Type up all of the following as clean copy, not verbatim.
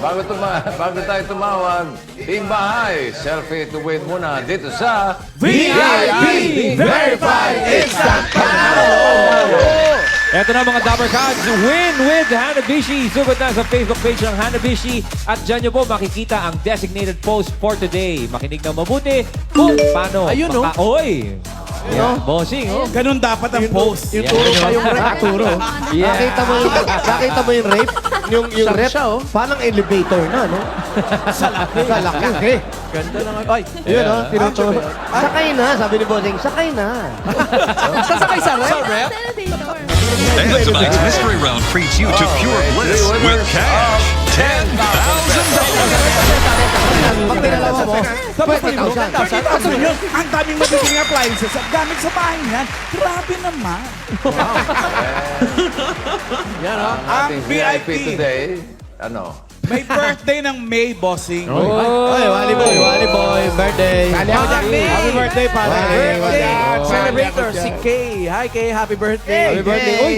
bago tayo tumawag, Team Bahay, selfie to win muna dito sa VIP Verified Instant Panalo! Ito na mga Dapper Cats, win with Hanabishi. Sugot na sa Facebook page ng Hanabishi at dyan nyo po makikita ang designated post for today. Makinig na mabuti kung paano. Ayun, no? Oy! Yeah, bossing, oh. Ganun dapat ang post. Yung turo pa yung rep. Turo. Yeah. Nakita mo yung rape? Yung Sarap rep, siya, oh. parang elevator na, no? Sa laki. Ganda lang. Ay, Yun, no? Actually, Tinuturo. Sakay na, sabi ni Bossing, sakay na. sasakay sa rep? And tonight's mystery round treats you to pure bliss with cash. $10,000. Pag pinalawa mo, 20,000. 20,000. Ang daming mabibiging appliances at gamit sa bahay niyan. Grabe naman. Yan, oh. Ang ating VIP VIP. today. Ano? May birthday ng May, bossing. Oy, Wally Boy, birthday. Happy birthday, pare. Birthday Oh. celebrator, si Kay. Hi, Kay. Happy birthday. Happy birthday. Uy,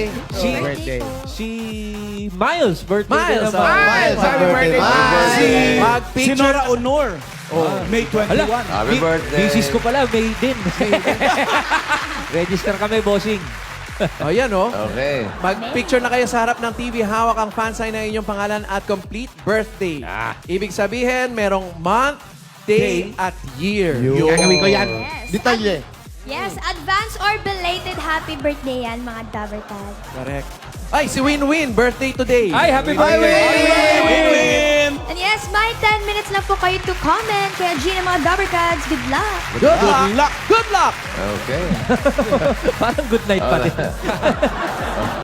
Birthday. si Miles, birthday Miles, din naman. Miles, Happy birthday, Miles. Si Mag-picture. Nora Honor. May 21. Happy birthday. Misis ko pala, May din. Register kami, bossing. Ayan, oh. Okay. Mag-picture na kayo sa harap ng TV. Hawak ang fan sign ng inyong pangalan at complete birthday. Ibig sabihin, merong month, day, at year. Gagawin ko yan. Yes. Detalye. Yes, advance or belated happy birthday yan, mga Dabber Cats. Correct. Ay, si Win-Win, birthday today. Ay, happy birthday! Win-Win! And yes, may 10 minutes lang po kayo to comment. Kaya Gina, mga Dabber Cats, good luck! Good luck! Good luck! Okay. Parang good night pa din.